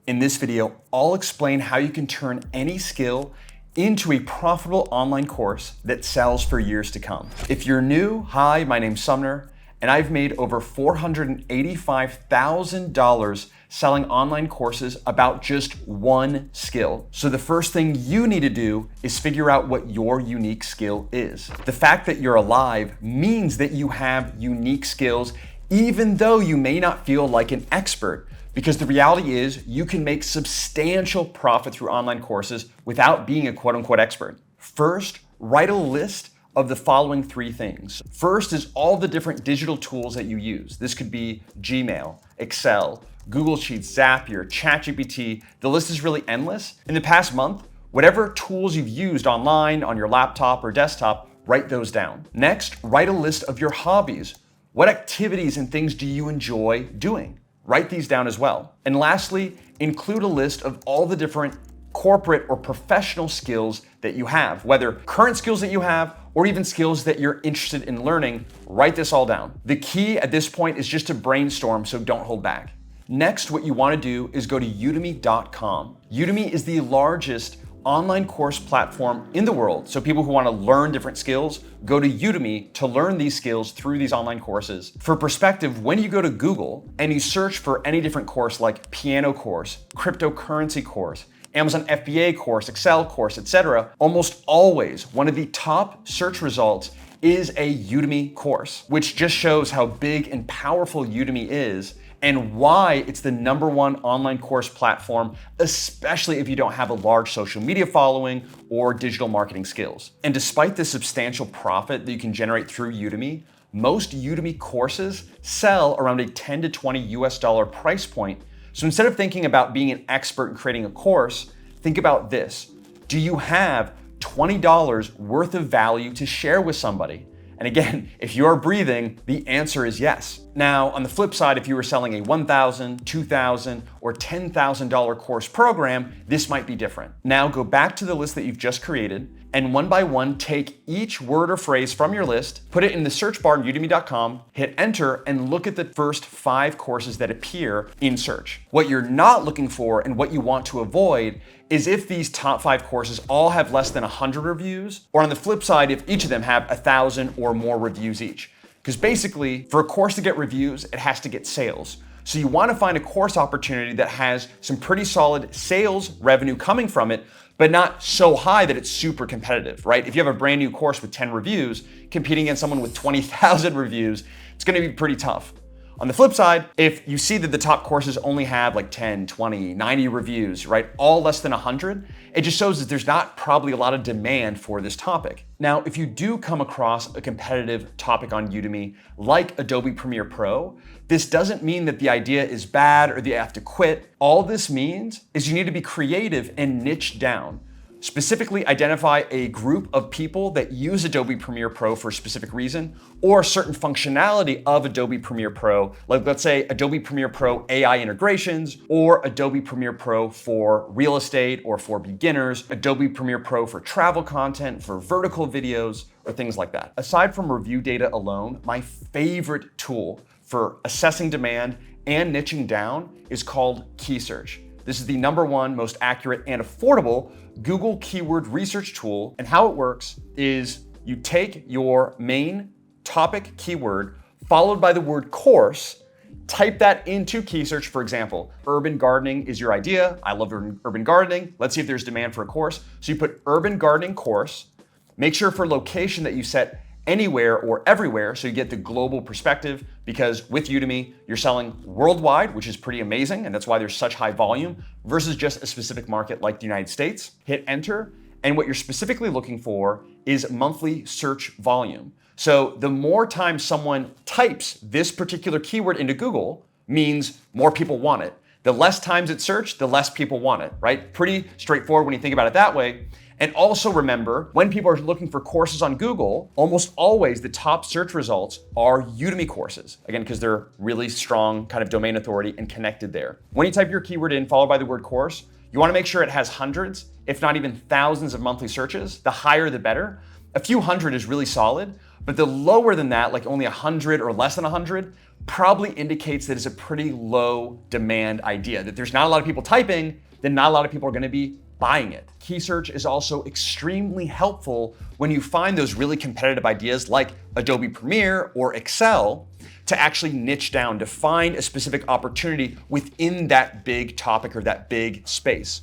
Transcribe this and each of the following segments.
In this video, I'll explain how you can turn any skill into a profitable online course that sells for years to come. If you're new, hi, my name's Sumner, and I've made over $485,000 selling online courses about just one skill. So the first thing you need to do is figure out what your unique skill is. The fact that you're alive means that you have unique skills, even though you may not feel like an expert. Because the reality is you can make substantial profit through online courses without being a quote unquote expert. First, write a list of the following three things. First is all the different digital tools that you use. This could be Gmail, Excel, Google Sheets, Zapier, ChatGPT. The list is really endless. In the past month, whatever tools you've used online, on your laptop or desktop, write those down. Next, write a list of your hobbies. What activities and things do you enjoy doing? Write these down as well. And lastly, include a list of all the different corporate or professional skills that you have, whether current skills that you have or even skills that you're interested in learning. Write this all down. The key at this point is just to brainstorm, so don't hold back. Next, what you want to do is go to udemy.com. Udemy is the largest online course platform in the world. So people who want to learn different skills, go to Udemy to learn these skills through these online courses. For perspective, when you go to Google and you search for any different course like piano course, cryptocurrency course, Amazon FBA course, Excel course, etc., almost always one of the top search results is a Udemy course, which just shows how big and powerful Udemy is and why it's the #1 online course platform, especially if you don't have a large social media following or digital marketing skills. And despite the substantial profit that you can generate through Udemy, most Udemy courses sell around a $10 to $20 price point. So instead of thinking about being an expert in creating a course, think about this. Do you have $20 worth of value to share with somebody? And again, if you're breathing, the answer is yes. Now, on the flip side, if you were selling a $1,000, $2,000, or $10,000 course program, this might be different. Now go back to the list that you've just created and one by one, take each word or phrase from your list, put it in the search bar in udemy.com, hit enter, and look at the first 5 courses that appear in search. What you're not looking for and what you want to avoid is if these top 5 courses all have less than 100 reviews, or on the flip side, if each of them have 1,000 or more reviews each. Because basically, for a course to get reviews, it has to get sales. So you want to find a course opportunity that has some pretty solid sales revenue coming from it, but not so high that it's super competitive, right? If you have a brand new course with 10 reviews, competing against someone with 20,000 reviews, it's going to be pretty tough. On the flip side, if you see that the top courses only have like 10, 20, 90 reviews, right? All less than 100, it just shows that there's not probably a lot of demand for this topic. Now, if you do come across a competitive topic on Udemy, like Adobe Premiere Pro, this doesn't mean that the idea is bad or that you have to quit. All this means is you need to be creative and niche down. Specifically identify a group of people that use Adobe Premiere Pro for a specific reason or certain functionality of Adobe Premiere Pro, like let's say Adobe Premiere Pro AI integrations or Adobe Premiere Pro for real estate or for beginners, Adobe Premiere Pro for travel content, for vertical videos, or things like that. Aside from review data alone, my favorite tool for assessing demand and niching down is called Keysearch. This is the #1 most accurate and affordable Google keyword research tool. And how it works is you take your main topic keyword followed by the word course, type that into Keysearch. For example, urban gardening is your idea. I love urban gardening. Let's see if there's demand for a course. So you put urban gardening course, make sure for location that you set anywhere or everywhere, so you get the global perspective, because with Udemy, you're selling worldwide, which is pretty amazing, and that's why there's such high volume, versus just a specific market like the United States. Hit enter, and what you're specifically looking for is monthly search volume. So the more times someone types this particular keyword into Google means more people want it. The less times it's searched, the less people want it, right? Pretty straightforward when you think about it that way. And also remember, when people are looking for courses on Google, almost always the top search results are Udemy courses. Again, because they're really strong kind of domain authority and connected there. When you type your keyword in followed by the word course, you want to make sure it has hundreds, if not even thousands of monthly searches. The higher, the better. A few hundred is really solid, But the lower than that, like only 100 or less than 100, probably indicates that it's a pretty low demand idea, that there's not a lot of people typing, then not a lot of people are gonna be buying it. Keysearch is also extremely helpful when you find those really competitive ideas like Adobe Premiere or Excel to actually niche down, to find a specific opportunity within that big topic or that big space.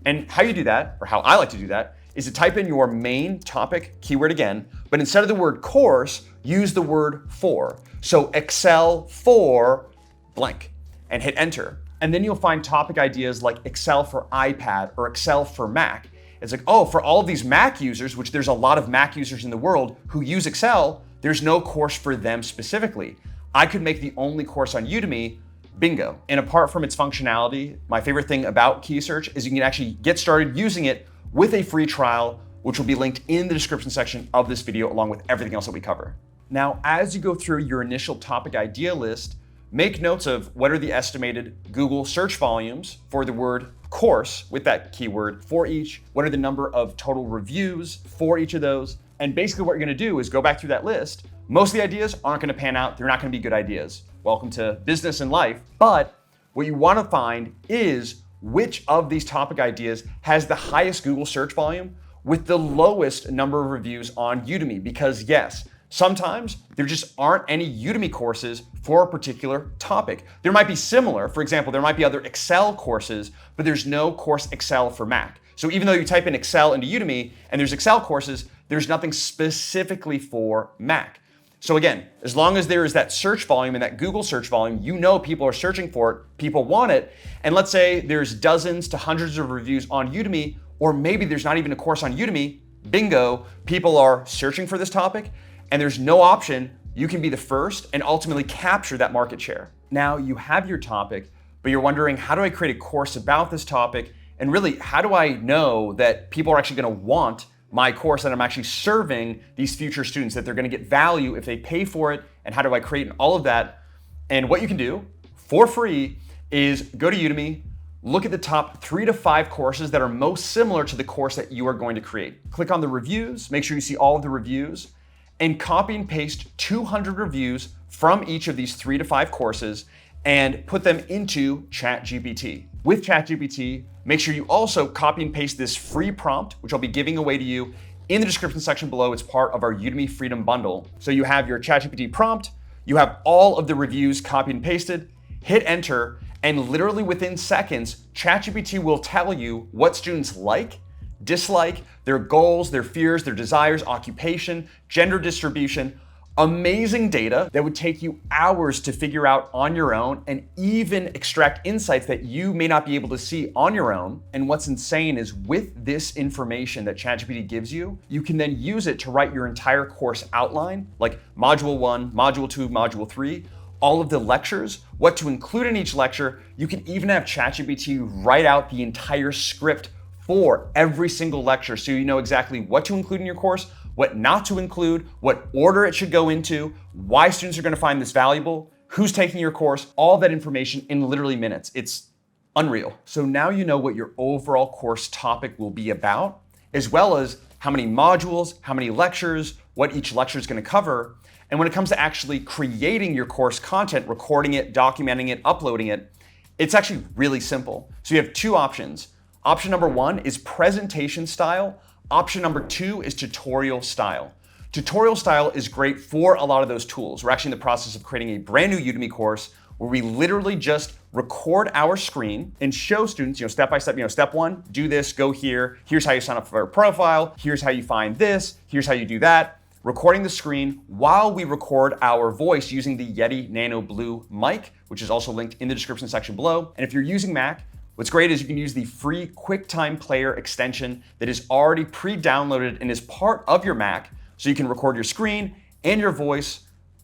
And how you do that, or how I like to do that, is to type in your main topic keyword again, but instead of the word course, use the word for. So Excel for blank, and hit enter. And then you'll find topic ideas like Excel for iPad or Excel for Mac. It's like, oh, for all of these Mac users, which there's a lot of Mac users in the world who use Excel, there's no course for them specifically. I could make the only course on Udemy, bingo. And apart from its functionality, my favorite thing about Keysearch is you can actually get started using it with a free trial, which will be linked in the description section of this video, along with everything else that we cover. Now, as you go through your initial topic idea list, make notes of what are the estimated Google search volumes for the word course with that keyword for each, what are the number of total reviews for each of those, and basically what you're gonna do is go back through that list. Most of the ideas aren't gonna pan out, they're not gonna be good ideas. Welcome to business and life, but what you wanna find is which of these topic ideas has the highest Google search volume with the lowest number of reviews on Udemy, because yes, sometimes there just aren't any Udemy courses for a particular topic. There might be similar, for example, there might be other Excel courses, but there's no course Excel for Mac. So even though you type in Excel into Udemy and there's Excel courses, there's nothing specifically for Mac. So again, as long as there is that search volume and that Google search volume, you know people are searching for it, people want it, and let's say there's dozens to hundreds of reviews on Udemy, or maybe there's not even a course on Udemy, bingo, people are searching for this topic, and there's no option, you can be the first and ultimately capture that market share. Now you have your topic, but you're wondering, how do I create a course about this topic? And really, how do I know that people are actually gonna want my course, that I'm actually serving these future students, that they're gonna get value if they pay for it? And how do I create all of that? And what you can do for free is go to Udemy, look at the top 3 to 5 courses that are most similar to the course that you are going to create. Click on the reviews, make sure you see all of the reviews, and copy and paste 200 reviews from each of these 3 to 5 courses and put them into ChatGPT. With ChatGPT, make sure you also copy and paste this free prompt, which I'll be giving away to you in the description section below. It's part of our Udemy Freedom Bundle. So you have your ChatGPT prompt, you have all of the reviews copied and pasted, hit enter, and literally within seconds, ChatGPT will tell you what students like, dislike, their goals, their fears, their desires, occupation, gender distribution, amazing data that would take you hours to figure out on your own and even extract insights that you may not be able to see on your own. And what's insane is with this information that ChatGPT gives you, you can then use it to write your entire course outline, like Module 1, Module 2, Module 3, all of the lectures, what to include in each lecture. You can even have ChatGPT write out the entire script for every single lecture, so you know exactly what to include in your course, what not to include, what order it should go into, why students are gonna find this valuable, who's taking your course, all that information in literally minutes. It's unreal. So now you know what your overall course topic will be about, as well as how many modules, how many lectures, what each lecture is gonna cover. And when it comes to actually creating your course content, recording it, documenting it, uploading it, it's actually really simple. So you have 2 options. Option number 1 is presentation style. Option number 2 is tutorial style. Tutorial style is great for a lot of those tools. We're actually in the process of creating a brand new Udemy course where we literally just record our screen and show students, step by step, step 1, do this, go here, here's how you sign up for a profile, here's how you find this, here's how you do that. Recording the screen while we record our voice using the Yeti Nano Blue mic, which is also linked in the description section below. And if you're using Mac, what's great is you can use the free QuickTime Player extension that is already pre-downloaded and is part of your Mac, so you can record your screen and your voice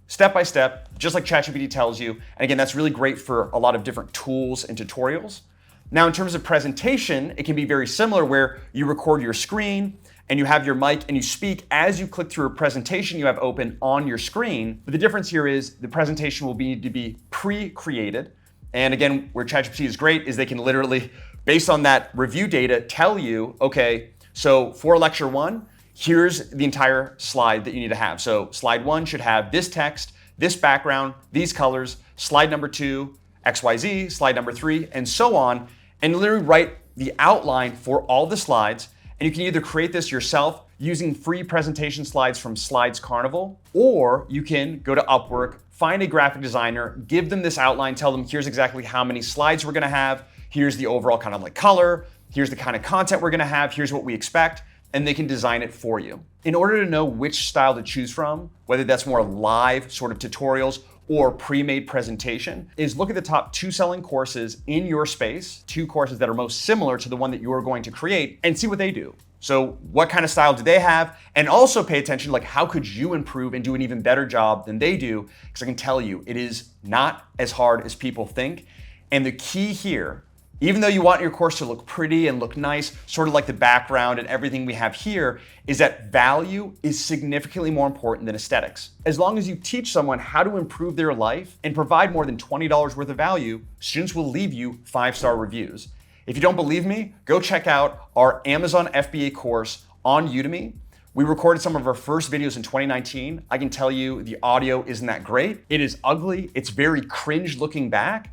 step by step, just like ChatGPT tells you. And again, that's really great for a lot of different tools and tutorials. Now, in terms of presentation, it can be very similar where you record your screen and you have your mic and you speak as you click through a presentation you have open on your screen. But the difference here is the presentation will need to be pre-created. And again, where ChatGPT is great is they can literally, based on that review data, tell you, okay, so for lecture 1, here's the entire slide that you need to have. So slide 1 should have this text, this background, these colors, slide number 2, XYZ, slide number 3, and so on, and literally write the outline for all the slides. And you can either create this yourself using free presentation slides from Slides Carnival, or you can go to Upwork, find a graphic designer, give them this outline, tell them here's exactly how many slides we're gonna have, here's the overall kind of like color, here's the kind of content we're gonna have, here's what we expect, and they can design it for you. In order to know which style to choose from, whether that's more live sort of tutorials or pre-made presentation, is look at the top 2 selling courses in your space, 2 courses that are most similar to the one that you are going to create, and see what they do. So what kind of style do they have? And also pay attention, like how could you improve and do an even better job than they do? Because I can tell you, it is not as hard as people think. And the key here, even though you want your course to look pretty and look nice, sort of like the background and everything we have here, is that value is significantly more important than aesthetics. As long as you teach someone how to improve their life and provide more than $20 worth of value, students will leave you 5-star reviews. If you don't believe me, go check out our Amazon FBA course on Udemy. We recorded some of our first videos in 2019. I can tell you the audio isn't that great. It is ugly. It's very cringe looking back.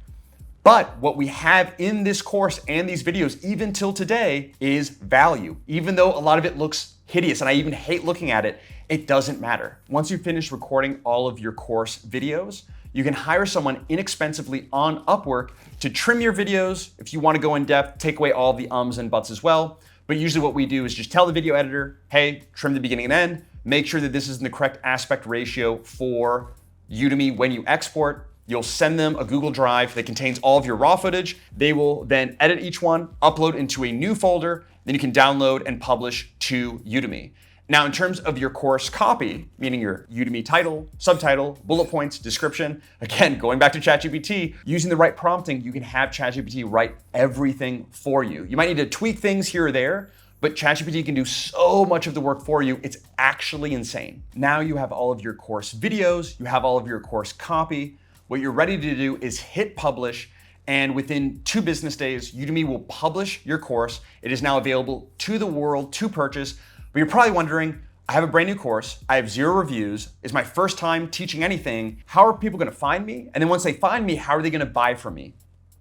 But what we have in this course and these videos, even till today, is value. Even though a lot of it looks hideous and I even hate looking at it, it doesn't matter. Once you finish recording all of your course videos, you can hire someone inexpensively on Upwork to trim your videos. If you want to go in depth, take away all the ums and buts as well. But usually what we do is just tell the video editor, hey, trim the beginning and end, make sure that this is in the correct aspect ratio for Udemy when you export. You'll send them a Google Drive that contains all of your raw footage. They will then edit each one, upload into a new folder, then you can download and publish to Udemy. Now, in terms of your course copy, meaning your Udemy title, subtitle, bullet points, description, again, going back to ChatGPT, using the right prompting, you can have ChatGPT write everything for you. You might need to tweak things here or there, but ChatGPT can do so much of the work for you, it's actually insane. Now you have all of your course videos, you have all of your course copy. What you're ready to do is hit publish, and within 2 business days, Udemy will publish your course. It is now available to the world to purchase. But you're probably wondering, I have a brand new course, I have 0 reviews, it's my first time teaching anything, how are people gonna find me? And then once they find me, how are they gonna buy from me?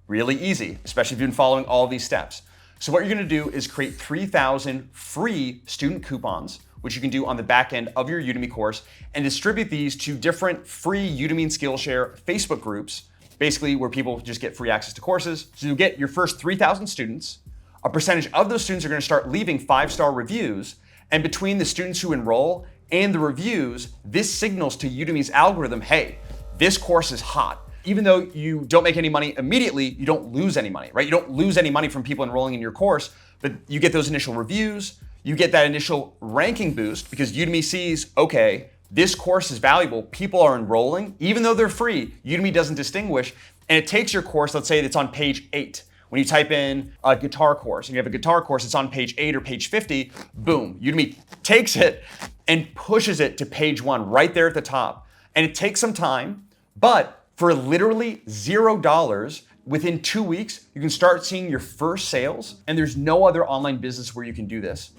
Really easy, especially if you've been following all these steps. So what you're gonna do is create 3,000 free student coupons, which you can do on the back end of your Udemy course, and distribute these to different free Udemy and Skillshare Facebook groups, basically where people just get free access to courses. So you'll get your first 3,000 students. A percentage of those students are gonna start leaving 5-star reviews, and between the students who enroll and the reviews, this signals to Udemy's algorithm, hey, this course is hot. Even though you don't make any money immediately, you don't lose any money, right? You don't lose any money from people enrolling in your course, but you get those initial reviews, you get that initial ranking boost because Udemy sees, okay, this course is valuable, people are enrolling, even though they're free, Udemy doesn't distinguish, and it takes your course, let's say it's on page 8. When you type in a guitar course and you have a guitar course, it's on page 8 or page 50, boom, Udemy takes it and pushes it to page 1 right there at the top. And it takes some time, but for literally $0, within 2 weeks, you can start seeing your first sales, and there's no other online business where you can do this.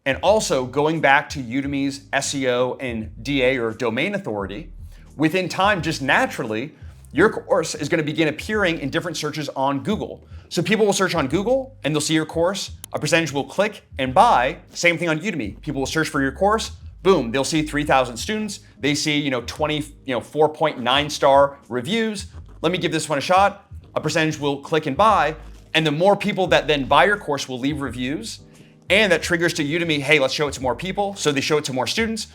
And also, going back to Udemy's SEO and DA or domain authority, within time, just naturally, your course is going to begin appearing in different searches on Google. So people will search on Google and they'll see your course, a percentage will click and buy. Same thing on Udemy. People will search for your course, boom, they'll see 3,000 students. They see 4.9 star reviews. Let me give this one a shot. A percentage will click and buy. And the more people that then buy your course will leave reviews. And that triggers to Udemy, hey, let's show it to more people. So they show it to more students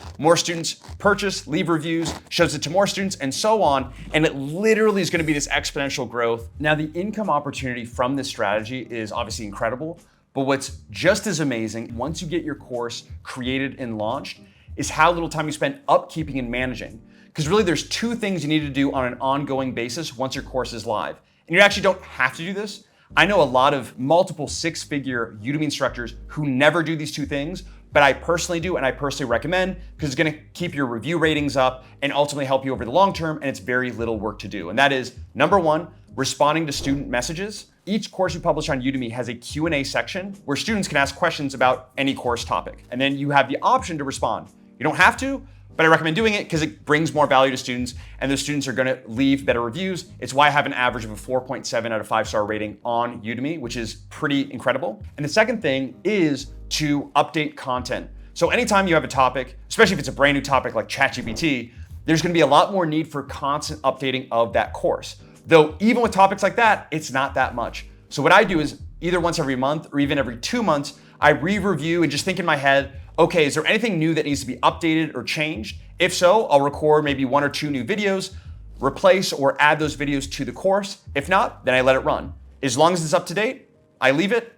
purchase, leave reviews, shows it to more students, and so on. And it literally is gonna be this exponential growth. Now, the income opportunity from this strategy is obviously incredible, but what's just as amazing, once you get your course created and launched, is how little time you spend upkeeping and managing. Because really there's 2 things you need to do on an ongoing basis once your course is live. And you actually don't have to do this. I know a lot of multiple 6-figure Udemy instructors who never do these 2 things, but I personally do, and I personally recommend, because it's gonna keep your review ratings up and ultimately help you over the long term, and it's very little work to do. And that is, number one, responding to student messages. Each course you publish on Udemy has a Q&A section where students can ask questions about any course topic. And then you have the option to respond. You don't have to, but I recommend doing it because it brings more value to students, and those students are gonna leave better reviews. It's why I have an average of a 4.7 out of 5-star rating on Udemy, which is pretty incredible. And the second thing is to update content. So anytime you have a topic, especially if it's a brand new topic like ChatGPT, there's gonna be a lot more need for constant updating of that course. Though even with topics like that, it's not that much. So what I do is either once every month or even every 2 months, I re-review and just think in my head, okay, is there anything new that needs to be updated or changed? If so, I'll record maybe 1 or 2 new videos, replace or add those videos to the course. If not, then I let it run. As long as it's up to date, I leave it.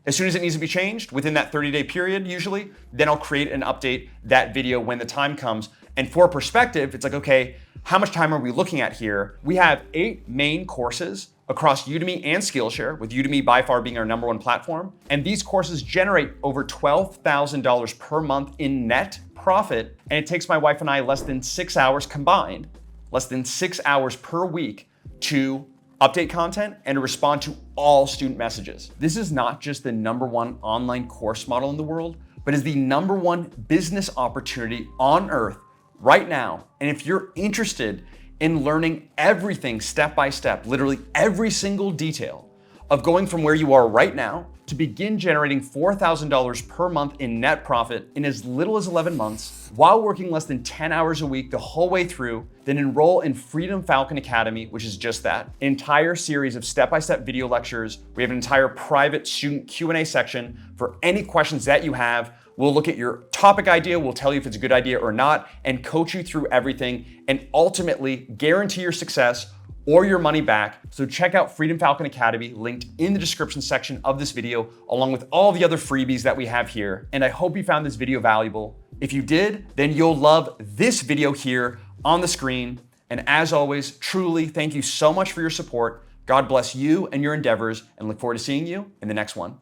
As soon as it needs to be changed within that 30-day period, usually, then I'll create and update that video when the time comes. And for perspective, it's like, okay, how much time are we looking at here? We have 8 main courses across Udemy and Skillshare, with Udemy by far being our #1 platform. And these courses generate over $12,000 per month in net profit. And it takes my wife and I less than 6 hours combined, less than 6 hours per week to update content and to respond to all student messages. This is not just the #1 online course model in the world, but is the #1 business opportunity on earth right now. And if you're interested in learning everything step by step, literally every single detail of going from where you are right now to begin generating $4,000 per month in net profit in as little as 11 months while working less than 10 hours a week the whole way through, then enroll in Freedom Falcon Academy, which is just that. An entire series of step-by-step video lectures. We have an entire private student Q&A section for any questions that you have. We'll look at your topic idea, we'll tell you if it's a good idea or not, and coach you through everything, and ultimately guarantee your success or your money back. So check out Freedom Falcon Academy, linked in the description section of this video, along with all the other freebies that we have here. And I hope you found this video valuable. If you did, then you'll love this video here on the screen. And as always, truly, thank you so much for your support. God bless you and your endeavors, and look forward to seeing you in the next one.